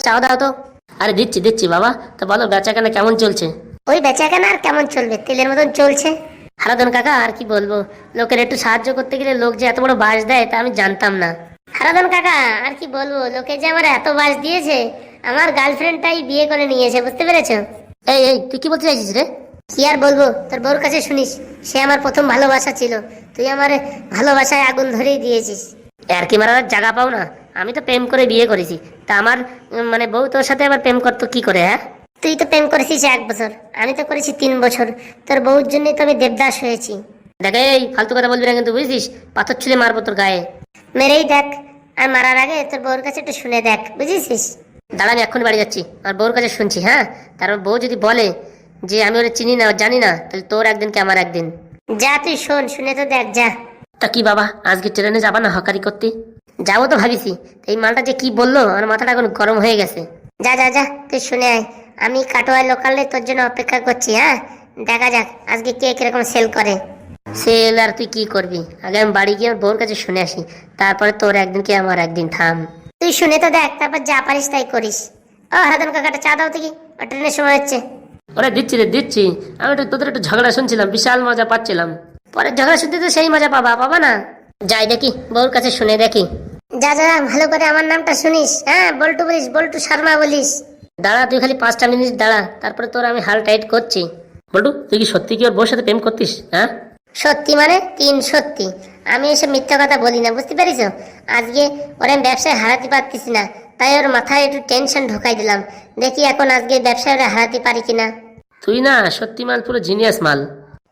চা দাও তো। আরে দিচ্ছি দিচ্ছি বাবা। তো বলো বেচাকেনা কেমন চলছে? ওই বেচাকেনা আর কেমন চলবে, তেলের মতন চলছে। হারাধন কাকা আর কি বলবো, লোকের একটু সাহায্য করতে গেলে লোক যে এত বড় বাস দেয় তা আমি জানতাম না। হারাধন কাকা আর কি বলবো, লোকে যে আমার এত বাস দিয়েছে, আমার গার্লফ্রেন্ডটাই বিয়ে করে নিয়েছে, বুঝতে পেরেছো? এই এই তুই কি বলতে চাইছিস রে? কি আর বলবো, তোর বউর কাছে শুনিস। সে আমার প্রথম ভালোবাসা ছিল, তুই আমার ভালোবাসায় আগুন ধরেই দিয়েছিস। আর কি মারার জায়গা পাও না? আমি তো প্রেম করে বিয়ে করেছি, তা আমার মানে বউ তোর সাথে আবার প্রেম করতো কি করে? হ্যাঁ, তুই তো প্রেম করেছিস 1 বছর, আমি তো করেছি 3 বছর। তোর বউর জন্যই তো আমি দেবদাস হয়েছি। দেখ এই ফালতু কথা বলবি না কিন্তু, বুঝছিস? পাথর ছুঁড়ে মারবো তোর গায়ে। মেরেই দেখ, আর মারার আগে তোর বউর কাছে একটু শুনে দেখ, বুঝেছিস? দাঁড়া আমি এক্ষুনি বাড়ি যাচ্ছি, আর বউর কাছে শুনছি। হ্যাঁ, তারপর বউ যদি বলে যে আমি ওরা চিনি না জানি না, তাহলে তোর একদিন কি আমার একদিন। যা তুই শোন, শুনে তো দেখ, যা। তা কি বাবা, আজকে ট্রেনে যাবা না হকারি করতে? যাবো তো ভাবিছি। এই মালটা যে কি বললো, আমার মাথাটা এখন গরম হয়ে গেছে। যা যা যা, তুই শুনে আয়। আমি কাটোয়া লোকালে তোর জন্য অপেক্ষা করছি। হ্যাঁ, দেখা যাক আজকে কে কিরকম সেল করে। সেল আর তুই কি করবি? আগে আমি বাড়ি গিয়ে আমার বউর কাছে শুনে আসি, তারপরে তোর একদিন কি আমার একদিন। থাম। তুই শুনে তো দেখ, তারপর যা পারিস তাই করিস। ও হারাধন কাকাটা চা দাও দেখি, ও ট্রেনের সময় হচ্ছে। ওরে দিচ্ছি রে দিচ্ছি। আমি একটু তোদের একটু ঝগড়া শুনছিলাম, বিশাল মজা পাচ্ছিলাম। পরে ঝগড়া শুনতে তো সেই মজা পাবা পাবা না? যাই দেখি বউর কাছে শুনে দেখি। যা যা, ভালো করে আমার নামটা শুনিস। হ্যাঁ, বল্টু বলিস, বল্টু শর্মা বলিস। দাঁড়া তুই খালি 5টা মিনিট দাঁড়া, তারপরে তোর আমি হাল টাইট করছি। বলটু তুই কি সত্যি কি ওর বউর সাথে প্রেম করতিস? হ্যাঁ, সত্যি মানে 3 সত্যি। আমি এসব মিথ্যা কথা বলি না, বুঝতে পারিস? আজকে ওর আমি ব্যবসায় হারাতে পারতেছি না, তাই ওর মাথায় একটু টেনশন ঢোকাই দিলাম। দেখি এখন আজকে ব্যবসায় ওরা হারাতে পারি কিনা। তুই না সত্যি মাল, পুরো জিনিয়াস মাল।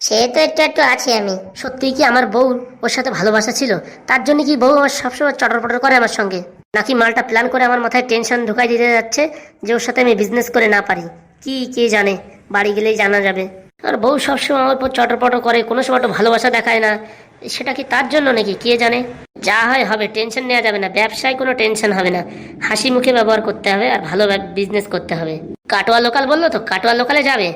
সে তো একটু একটু আছে আমি। সত্যি কি আমার বউ ওর সাথে ভালোবাসা ছিল? তার জন্য কি বউ আমার সবসময় চটর পটর করে আমার সঙ্গে? নাকি মালটা প্ল্যান করে আমার মাথায় টেনশন ঢুকাই দিতে যাচ্ছে যে ওর সাথে আমি বিজনেস করে না পারি? কি কে জানে, বাড়ি গেলেই জানা যাবে। আর বউ সবসময় আমার উপর চটর পটর করে, কোনো সময় একটু ভালোবাসা দেখায় না। সেটা কি তার জন্য নাকি কে জানে? যা হয় হবে, টেনশন নেওয়া যাবে না, ব্যবসায় কোনো টেনশন হবে না। হাসি মুখে ব্যবহার করতে হবে আর ভালো বিজনেস করতে হবে। কাটোয়া লোকাল বললো তো, কাটোয়া লোকালে যাবে।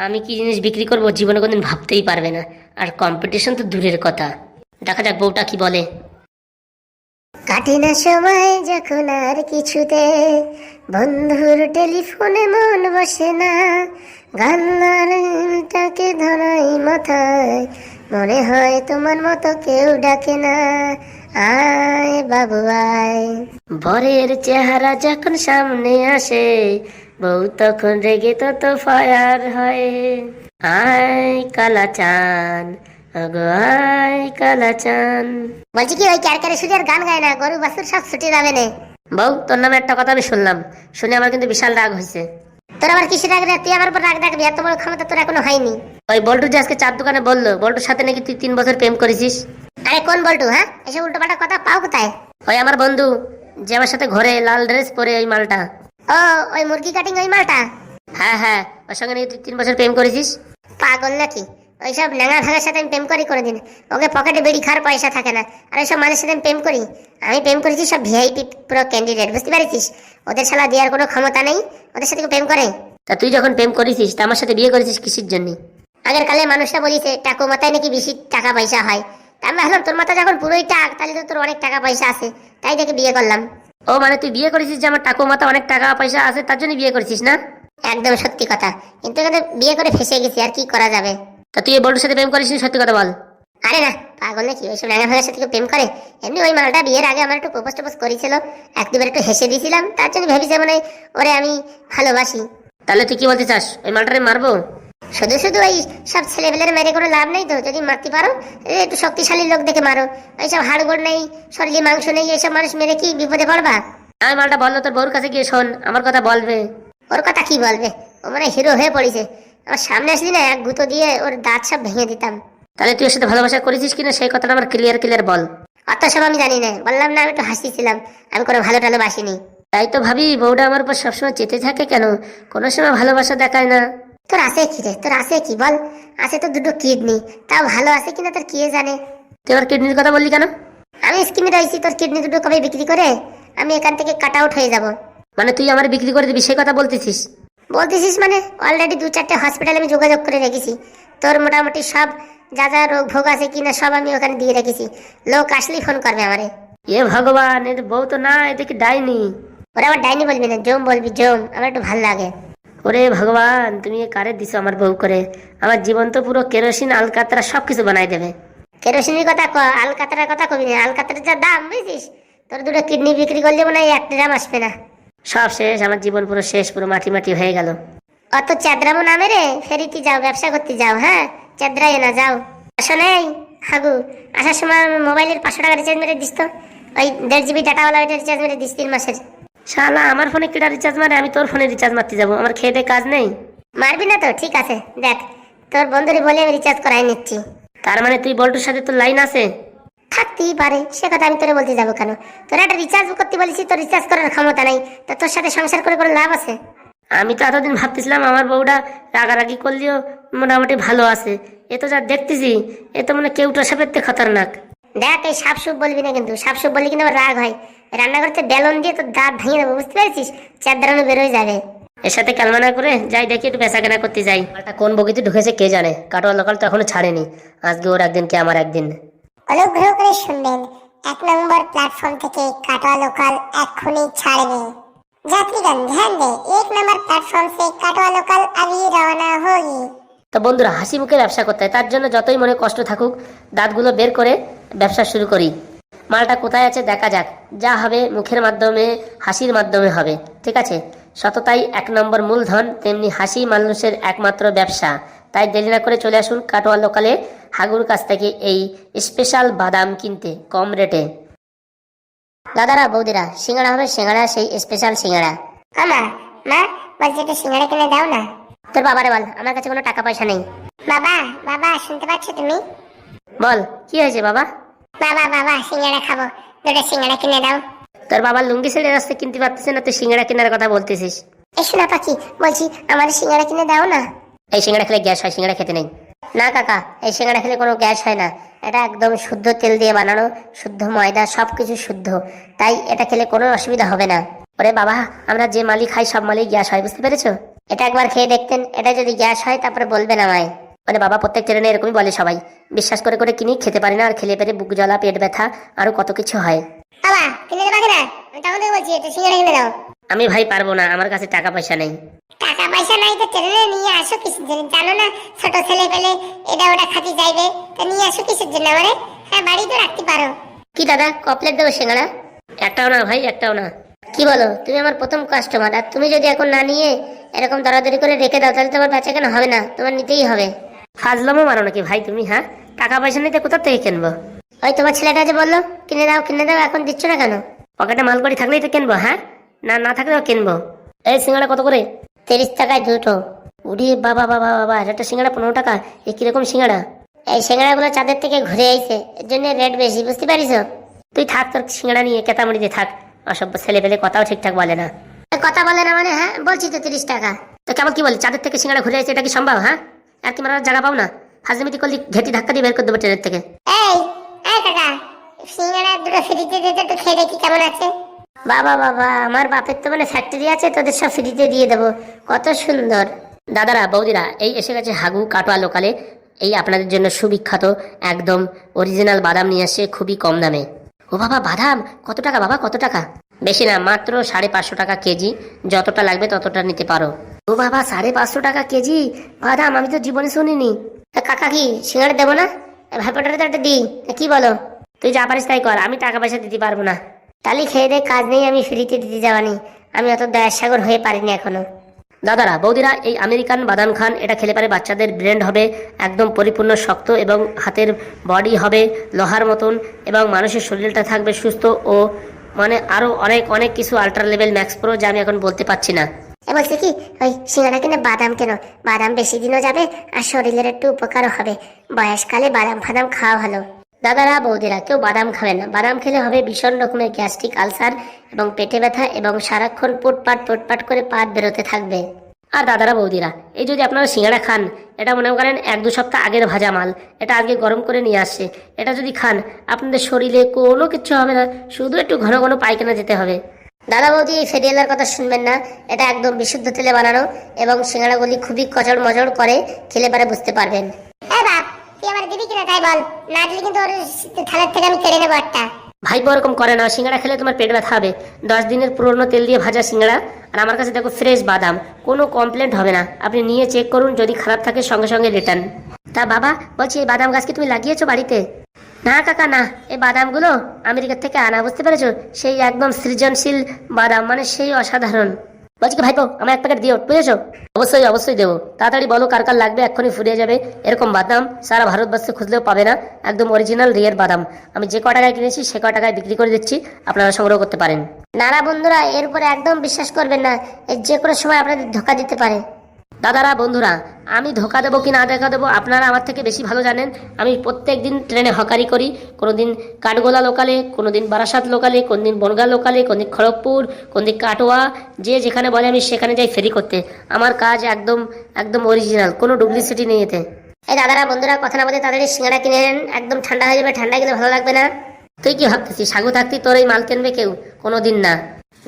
আমি কি জিনিস বিক্রি করবো জীবনে কোনদিন ভাবতেই পারবে না। আর কম্পিটিশন তো দূরের কথা। দেখা যাক বউটা কি বলে। কাটে না সময় যখন আর কিছুতে, বন্ধুর টেলিফোনে মন বসে না, গানটাকে ধরাই মাথায়, মনে হয় তোমার মতো কেউ ডাকে না, আয় বাবু আয়। বরের চেহারা যখন সামনে আসে, বউ তখন রেগে তত ফায়ার হয়। আয় কালা চান, আগো আয় কালা চান। বলছি কি, ওই ক্যারকারে শুধু আর গান গায় না, গরু বাছুর সব ছুটে যাবে না। বউ তোর নামে একটা কথা আমি শুনলাম, শুনে আমার কিন্তু বিশাল রাগ হয়েছে। তোর আবার কিসের রাগ রে? তুই আমার উপর রাগ রাখবি? এত বড় ক্ষমতা তোর এখনো হয়নি। ওই বল্টু যে আজকে চার দোকানে বললো, বল্টুর সাথে নাকি তুই 3 বছর প্রেম করেছিস। আরে কোন বল্টু? হ্যাঁ, এসব উল্টোপাল্টা কথা পাও কোথায়? ওই আমার বন্ধু যে আমার সাথে ঘরে লাল ড্রেস পরে, ওই মালটা। ও, ওই মুরগি কাটিং ওই মালটা? হ্যাঁ হ্যাঁ, ওর সঙ্গে নাকি তুই 3 বছর প্রেম করেছিস। পাগল নাকি? ওইসব ন্যাঙা ভাঙার সাথে আমি প্রেম করি কোনোদিন? ওকে পকেটে বেড়ি খাওয়ার পয়সা থাকে না, আর ওইসব মানুষের সাথে আমি প্রেম করি? আমি প্রেম করেছি সব ভিআইপি পুরো ক্যান্ডিডেট, বুঝতে পারছিস? ওদের শালা দেওয়ার কোনো ক্ষমতা নেই, ওদের সাথে কেউ প্রেম করে? তা তুই যখন প্রেম করেছিস তা আমার সাথে বিয়ে করেছিস কিসের জন্য? আগের কালে মানুষরা বলিছে টাকু মাথায় নাকি বেশি টাকা পয়সা হয়। তা আমি ভাবলাম তোর মাথা যখন পুরোই টাক, তাহলে তো তোর অনেক টাকা পয়সা আছে, তাই দেখে বিয়ে করলাম। ও মানে তুই বিয়ে করেছিস যে আমার টাকু মাথা অনেক টাকা পয়সা আছে তার জন্য বিয়ে করেছিস না? একদম সত্যি কথা, কিন্তু এখানে বিয়ে করে ফেসে গেছি, আর কি করা যাবে? তা তুই এই বল্টুর সাথে প্রেম করিস নি, সত্যি কথা বল। আরে না, পাগল নাকি? ওইসব ন্যাঙা ভাঙার সাথে কেউ প্রেম করে? এমনি ওই মালটা বিয়ের আগে আমার একটু প্রপোজ টোপোজ করেছিল, 1-2 বার একটু হেসে দিয়েছিলাম, তার জন্য ভেবেছে মনে হয় ওরে আমি ভালোবাসি। তাহলে তুই কি বলতে চাস, ওই মালটারে মারবো? শুধু শুধু ওই সব ছেলেপেলের মেরে কোনো লাভ নেই তো। যদি মারতে পারো একটু শক্তিশালী লোক দেখে মারো। ওইসব হাড়গোড় নেই, শরীরে মাংস নেই, এইসব মানুষ মেরে কি বিপদে পড়বা? আমি মালটা বললো তোর বউর কাছে গিয়ে শোন, আমার কথা বলবে। ওর কথা কি বলবে? ও মানে হিরো হয়ে পড়েছে। আমার সামনে আসলি না, এক গুঁতো দিয়ে ওর দাঁত সব ভেঙে দিতাম। তাহলে তুই ওর সাথে ভালোবাসা করেছিস কিনা সেই কথাটা আমার ক্লিয়ার ক্লিয়ার বল। অত সব আমি জানি না, বললাম না আমি একটু হাসিছিলাম, আমি কোনো ভালো টালো বাসিনি। তাই তো ভাবি বউটা আমার উপর সবসময় চেতে থাকে কেন, কোনো সময় ভালোবাসা দেখায় না। তোর আছে কি রে? তোর আছে কি বল? আছে তো 2টো কিডনি, তাও ভালো আছে কিনা তোর কে জানে। তুই আমার কিডনির কথা বললি কেন? আমি স্কিমে রয়েছি, তোর কিডনি 2টো কবে বিক্রি করে আমি এখান থেকে কাট আউট হয়ে যাব। মানে তুই আমার বিক্রি করে দিবি সেই কথা বলতেছিস? বলতেছিস মানে অলরেডি 2-4টে হসপিটালে আমি যোগাযোগ করে রেখেছি। তোর মোটামুটি সব যা যা রোগ ভোগ আছে কিনা সব আমি ওখানে দিয়ে রেখেছি। লোক আসলেই ফোন করবে আমারে। এ ভগবান, এর বউ তো না, এটা কি ডাইনি? ওরা আমার ডাইনি বলবি না, জম বলবি, জম, আমার একটু ভাল লাগে। ওরে ভগবান, তুমি এ কারে দিছো আমার বউ করে? আমার জীবন তো পুরো কেরোসিন আলকাতরা সবকিছু বানাই দেবে। কেরোসিনের কথা ক, আলকাতরার কথা কবি না। আলকাতরার যা দাম বুঝছিস, তোর দুটো কিডনি বিক্রি করলে মনে হয় 1 গ্রাম আসবে না। সব শেষ, আমার জীবন পুরো শেষ, পুরো মাটি মাটি হয়ে গেল। অত চাঁদরামো নামে রে, ফেরিতে যাও, ব্যবসা করতে যাও, হ্যাঁ, চাঁদরাই না যাও। আসলে হাগু, আসার সময় মোবাইলের 500 টাকা রিচার্জ মেরে দিস তো, ওই 1.5 GB ডাটাওয়ালা ওইটা রিচার্জ মেরে দিস 3 মাসের। শালা, আমার ফোনে কিটা রিচার্জ মারে? আমি তোর ফোনে রিচার্জ মারতে যাবো? আমার খেয়ে দেয়ে কাজ নেই? মারবি না তো? ঠিক আছে, দেখ, তোর বন্ধুরে বলে আমি রিচার্জ করাই নিচ্ছি। তার মানে তুই বল্টুর সাথে তোর লাইন আছে? থাকতেই পারে, সে কথা আমি তোরে বলতে যাবো কেন? তোর একটা রিচার্জ করতে বলেছি, তোর রিচার্জ করার ক্ষমতা নাই, তো তোর সাথে সংসার করে কোনো লাভ আছে? আমি তো এতদিন ভাবতেছিলাম আমার বউটা রাগারাগি করলেও মোটামুটি ভালো আছে। এ তো যা দেখতেছি, এ তো মানে কেউটা সাপের খতরনাক। দেখ, এই সাপ সুপ বলবি না কিন্তু, সাপ সুপ বললি কিন্তু আবার রাগ হয়। রান্নাঘরতে বেলন দিয়ে তোর দাঁত ভেঙে দেবো, বুঝতে পেরেছিস? চারদারানো বেরোয় যাবে। এর সাথে ক্যালমানা করে যাই, দেখি একটু বেচা কেনা করতে যাই। মালটা কোন বগিতে ঢুকেছে কে জানে, কাটোয়া লোকাল তো এখনো ছাড়েনি। আজকে ওর একদিন কে আমার একদিন। অনুগ্রহ করে শুনবেন, 1 নম্বর প্ল্যাটফর্ম থেকে কাটোয়া লোকাল এক্ষুনি ছাড়বে। যাত্রীগণ ধ্যান দে, 1 নম্বর প্ল্যাটফর্ম से কাটোয়া লোকাল अभी रवाना होगी। তো বন্ধুরা, হাসি মুখে ব্যবসা করতে হয়, তার জন্য যতই মনে কষ্ট থাকুক দাঁতগুলো বের করে ব্যবসা শুরু করি। মালটা কোথায় আছে দেখা যাক, যা হবে মুখের মাধ্যমে, হাসির মাধ্যমে হবে, ঠিক আছে? সততাই 1 নম্বর মূলধন, তেমনি হাসি মানুষের একমাত্র ব্যবসা। তাই দেরি না করে চলে আসুন কাটোয়া লোকালে হাগুর কাছ থেকে এই স্পেশাল বাদাম কিনতে কম রেটে। দাদারা বৌদিরা, সিঙ্গাড়া হবে, সিঙ্গাড়া, সেই স্পেশাল সিঙ্গাড়া। আমা, মা বলছি একটু সিঙ্গাড়া কিনে দাও না। তোর বাবারে বল, আমার কাছে কোনো টাকা পয়সা নেই। বাবা, বাবা শুনতে পাচ্ছ তুমি? বল, কি হয়েছে বাবা? বাবা, বাবা সিঙ্গাড়া খাবো, 2টা সিঙ্গাড়া কিনে দাও। তোর বাবার লুঙ্গি ছেড়ে রাস্তায় কিনতে পারতেছে না, তুই সিঙ্গাড়া কেনার কথা বলতেছিস? এই শোনা পাখি, বলছি আমার সিঙ্গাড়া কিনে দাও না। এই সিঙ্গাড়া খেলে গ্যাস হয়, সিঙ্গাড়া খেতে নেই। না কাকা, এই সিঙ্গাড়া খেলে কোনো গ্যাস হয় না। এটা একদম শুদ্ধ তেল দিয়ে বানানো, শুদ্ধ ময়দা, সবকিছু শুদ্ধ, তাই এটা খেলে কোনো অসুবিধা হবে না। ওরে বাবা, আমরা যে মালি খাই সব মালি গ্যাস হয়, বুঝতে পেরেছো? এটা একবার খেয়ে দেখতেন, এটা যদি গ্যাস হয় তারপরে বলবেন আমায়। মানে বাবা, প্রত্যেক ট্রেনে এরকমই বলে সবাই। বিশ্বাস করে করে কিনি, খেতে পারি না, আর খেলে পেরে বুক জ্বালা, পেট ব্যথা, আরো কত কিছু হয়। বাবা কিনে দেবা কিনা? আমি তখন থেকে বলছি এটা সিঙ্গাড়া কিনে দাও। আমি ভাই পারবো না, আমার কাছে টাকা পয়সা নেই। টাকা পয়সা নাই তো ট্রেনে নিয়ে আসো কিসের জন্য? জানো না ছোট ছেলে পেলে এটা ওটা খাতি যাইবে, তা নিয়ে আসো কিসের জন্য আমারে? হ্যাঁ, বাড়ি তো রাখতে পারো। কি দাদা, কপলেট দেবো সিঙ্গাড়া? একটাও না ভাই, একটাও না। কি বলো, তুমি আমার প্রথম কাস্টমার, আর তুমি যদি এখন না নিয়ে এরকম দরাদরি করে রেখে দাও, তাহলে তোমার বেচা কেন হবে না, তোমার নিতেই হবে। ফাজলামো মারো নাকি ভাই তুমি? হ্যাঁ, টাকা পয়সা নিতে কোথা থেকে কিনবো? ওই তোমার ছেলেটা যে বললো কিনে দাও কিনে দাও, এখন দিচ্ছ না কেন? পকেটে মাল করি থাকলেই তো কিনবো, হ্যাঁ, না না থাকলেও কিনবো। এই সিঙ্গাড়া কত করে? 30 টাকায় 2টো। উড়ি বাবা বাবা বাবা, একটা সিঙ্গাড়া 15 টাকা? এ কিরকম সিঙ্গাড়া? এই সিঙ্গাড়াগুলো চাঁদের থেকে ঘুরে আইছে, এর জন্য রেট বেশি, বুঝতে পারিস? তুই থাক, তোর সিঙ্গাড়া নিয়ে কেতামড়িতে থাক। অসভ্য ছেলে পেলে কথাও ঠিকঠাক বলে না। কথা বলে না মানে? হ্যাঁ বলছি তো 30 টাকা। তো কেমন কি বলি, চাঁদের থেকে সিঙ্গাড়া ঘুরে আসছে, এটা কি সম্ভব? হ্যাঁ, আর কি মারার জায়গা পাও না? হাজমিতি করলি ঘেটি ধাক্কা দিয়ে বের করে দেবো ট্রেনের থেকে। এই এই কাকা, সিঙ্গাড়া 2টো ফ্রিতে দিতে, একটু খেয়ে দেখি কেমন আছে। বাবা বাবা, আমার বাপের তো মানে ফ্যাক্টরি আছে, তোদের সব ফ্রিতে দিয়ে দেবো, কত সুন্দর। দাদারা বৌদিরা, এই এসে গেছে হাগু কাটোয়া লোকালে, এই আপনাদের জন্য সুবিখ্যাত একদম অরিজিনাল বাদাম নিয়ে আসছে খুবই কম দামে। ও বাবা, বাদাম কত টাকা বাবা, কত টাকা? বেশি না, মাত্র 550 টাকা কেজি, যতটা লাগবে ততটা নিতে পারো। ও বাবা, 550 টাকা কেজি বাদাম? আমি তো জীবনে শুনিনি। তা কাকা কি সিঙ্গাড়া দেবো না? ভাইপোটারে তো একটা দিই, কি বলো? তুই যা পারিস তাই কর, আমি টাকা পয়সা দিতে পারবো না। তালি খেয়ে দে, কাজ নেই, আমি ফ্রিতে দিতে যাওয়ানি, আমি অত দয়ার সাগর হয়ে পারিনি এখনো। দাদারা বৌদিরা, এই আমেরিকান বাদাম খান, এটা খেলে পারে বাচ্চাদের ব্রেন হবে একদম পরিপূর্ণ শক্ত, এবং হাতের বডি হবে লোহার মতন, এবং মানুষের শরীরটা থাকবে সুস্থ, ও মানে আরো অনেক অনেক কিছু আল্ট্রা লেভেল ম্যাক্স প্রো, যা আমি এখন বলতে পারছি না। বলছি কি, ওই সিঙ্গাড়া কিনে বাদাম কেন, বাদাম বেশি দিনও যাবে আর শরীরের একটু উপকারও হবে, বয়সকালে বাদাম ফাদাম খাওয়া ভালো। দাদারা বৌদিরা, কেউ বাদাম খাবে না, বাদাম খেলে হবে ভীষণ রকমের গ্যাস্ট্রিক আলসার এবং পেটে ব্যথা, এবং সারাক্ষণ পোটপাট করে পাট বেরোতে থাকবে। আর দাদারা বৌদিরা, এই যদি আপনারা সিঙ্গাড়া খান, এটা মনে করেন 1-2 সপ্তাহ আগের ভাজা মাল, এটা আজকে গরম করে নিয়ে আসছে, এটা যদি খান আপনাদের শরীরে কোনো কিচ্ছু হবে না, শুধু একটু ঘন ঘন পায়খানা যেতে হবে। দাদা বৌদি, এই ফেরিয়ালার কথা শুনবেন না, এটা একদম বিশুদ্ধ তেলে বানানো, এবং সিঙ্গাড়াগুলি খুবই কচড় মজড় করে, খেলে পারে বুঝতে পারবেন। বাপ, তুই আমার দিবি কিনা তাই বল, না দিলে কিন্তু ওর থালার থেকে আমি কেড়ে নেবো একটা। ভাইপো ওরকম করে না, সিঙ্গাড়া খেলে তোমার পেট ব্যথা হবে। 10 দিনের পুরনো তেল দিয়ে ভাজা সিঙ্গাড়া, আর আমার কাছে দেখো ফ্রেশ বাদাম, কোনো কমপ্লেন্ট হবে না। আপনি নিয়ে চেক করুন, যদি খারাপ থাকে সঙ্গে সঙ্গে রিটার্ন। তা বাবা বলছি, এই বাদাম গাছ কি তুমি লাগিয়েছো বাড়িতে? না কাকা না, এই বাদামগুলো আমেরিকা থেকে আনা, বুঝতে পেরেছো? সেই একদম সৃজনশীল বাদাম, মানে সেই অসাধারণ। বলছি কি ভাইপো, আমার 1 প্যাকেট দিও, বুঝেছো? অবশ্যই অবশ্যই দেবো। তাড়াতাড়ি বলো কার কার লাগবে, এক্ষুনি ফুরিয়ে যাবে। এরকম বাদাম সারা ভারতবর্ষে খুঁজলেও পাবে না, একদম অরিজিনাল রিয়েল বাদাম। আমি যে ক টাকায় কিনেছি সে ক টাকায় বিক্রি করে দিচ্ছি, আপনারা সংগ্রহ করতে পারেন। নানা বন্ধুরা, এর উপরে একদম বিশ্বাস করবেন না, এর যে কোনো সময় আপনাদের ধোকা দিতে পারে। দাদারা বন্ধুরা, আমি ধোকা দেবো কি না ধোকা দেবো আপনারা আমার থেকে বেশি ভালো জানেন। আমি প্রত্যেক দিন ট্রেনে হকারি করি, কোনোদিন কাঠগোলা লোকালে, কোনোদিন বারাসাত লোকালে, কোনদিন বনগাঁ লোকালে, কোনদিন খড়গপুর, কোনদিন কাটোয়া, যে যেখানে বলে আমি সেখানে যাই ফেরি করতে। আমার কাজ একদম একদম অরিজিনাল, কোনো ডুপ্লিসিটি নেই এতে। এই দাদারা বন্ধুরা, কথা না বলে তাড়াতাড়ি সিঙ্গাড়া কিনে নেন, একদম ঠান্ডা হয়ে যাবে, ঠান্ডা গেলে ভালো লাগবে না। তুই কি ভাবতেছিস সাগু থাকতি তোর এই মাল কিনবে কেউ? কোনোদিন না।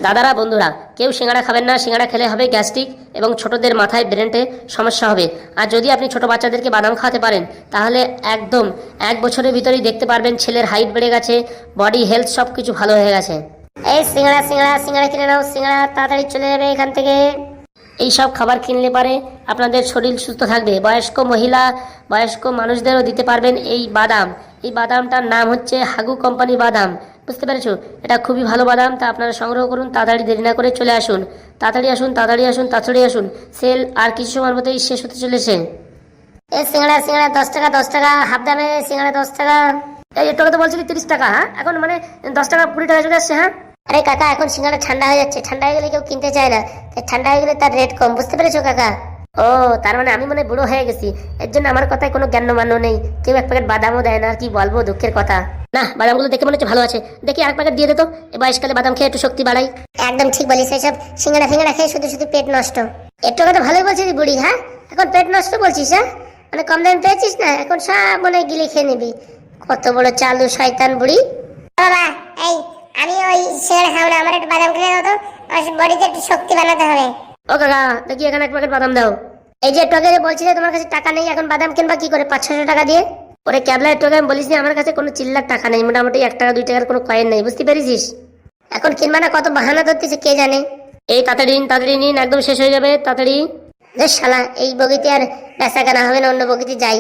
দাদারা বন্ধুরা, কেউ সিঙ্গাড়া খাবেন না, সিঙ্গাড়া খেলে হবে গ্যাস্ট্রিক এবং ছোটদের মাথায় ব্রেনটে সমস্যা হবে। আর যদি আপনি ছোট বাচ্চাদেরকে বাদাম খাওয়াতে পারেন, তাহলে একদম 1 বছরের ভিতরেই দেখতে পারবেন ছেলের হাইট বেড়ে গেছে, বডি হেলথ সব কিছু ভালো হয়ে গেছে। এই সিঙ্গাড়া সিঙ্গাড়া সিঙ্গাড়া কিনে নাও, সিঙ্গাড়া তাড়াতাড়ি চলে যাবে এখান থেকে। এই সব খাবার কিনলে পারে আপনাদের শরীর সুস্থ থাকবে। বয়স্ক মহিলা, বয়স্ক মানুষদেরও দিতে পারবেন এই বাদাম। এই বাদামটার নাম হচ্ছে হাগু কোম্পানি বাদাম, বুঝতে পেরেছো? এটা খুবই ভালো বাদাম, তা আপনারা সংগ্রহ করুন। তাড়াতাড়ি দেরি না করে চলে আসুন, তাড়াতাড়ি আসুন, তাড়াতাড়ি আসুন, তাড়াতাড়ি আসুন। সেল আর কিছু সময়ের মধ্যেই শেষ হতে চলেছে। এই সিঙ্গাড়া সিঙ্গাড়া 10 টাকা 10 টাকা, হাফ দামে সিঙ্গাড়া 10 টাকা। এই তোকে তো বলছিলি 30 টাকা, হ্যাঁ এখন মানে 10 টাকা 20 টাকা চলে আসছে। হ্যাঁ আরে কাকা, এখন সিঙ্গাড়া ঠান্ডা হয়ে যাচ্ছে, ঠান্ডা হয়ে গেলে কেউ কিনতে চায় না, তাই ঠান্ডা হয়ে গেলে তার রেট কম, বুঝতে পেরেছো কাকা? ও, তার মানে আমি মনে হয় বুড়ো হয়ে গেছি, এর জন্য আমার কথায় কোনো জ্ঞানমান্য নেই। কেউ 1 প্যাকেট বাদামও দেয় না, আর কি বলবো, দুঃখের কথা। না, বাদামগুলো দেখে মনে হচ্ছে ভালো আছে, দেখি 1 প্যাকেট দিয়ে দে তো। এই বয়সকালে বাদাম খেয়ে একটু শক্তি বাড়াই। একদম ঠিক বলিস, এইসব সিঙ্গাড়া ফিঙ্গাড়া খেয়ে শুধু শুধু পেট নষ্ট। একটু কথা ভালোই বলছিস বুড়ি, হ্যাঁ এখন পেট নষ্ট বলছিস? হ্যাঁ মানে কম দামে পেয়েছিস না, এখন সব মনে হয় গিলে খেয়ে নিবি। কত বড় চালু শয়তান বুড়ি। বাবা, এই আমি ওই সিঙ্গাড়া খাবো না, আমার একটু বাদাম খেলে দাও তো, আমার বডিতে একটু শক্তি বানাতে হবে। ও কাকা, দেখি এখানে 1 প্যাকেট বাদাম দাও। এই যে টকে বলছিলে তোমার কাছে টাকা নেই, এখন বাদাম কিনবা কি করে 500-600 টাকা দিয়ে? ওরে ক্যাবলা, একটু আমি বলিস আমার কাছে কোনো চিল্লার টাকা নেই, মোটামুটি 1 টাকা 2 টাকার কোনো কয়েন নেই, বুঝতে পেরেছিস? এখন কিনবা না, কত বাহানা ধরতেছে কে জানে। এই তাড়াতাড়ি নিন, তাড়াতাড়ি নিন, একদম শেষ হয়ে যাবে, তাড়াতাড়ি। বেশ শালা, এই বগিতে আর বেচা কেনা হবে না, অন্য বগিতে যাই।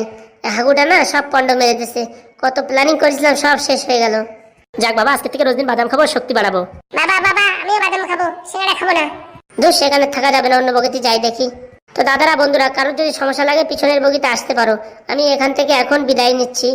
হাগুটা না সব পণ্ড মেরে দিতেছে, কত প্ল্যানিং করেছিলাম সব শেষ হয়ে গেল। যাক বাবা, আজকে থেকে রোজ দিন বাদাম খাবো, শক্তি বাড়াবো। বাবা বাবা, আমিও বাদাম খাবো, সিঙ্গাড়া খাবো না। দূর, সেখানে থাকা যাবে না, অন্য বগিতে যাই দেখি। তো দাদারা বন্ধুরা, কারোর যদি সমস্যা লাগে পিছনের বগিতে আসতে পারো। আমি এখান থেকে এখন বিদায় নিচ্ছি।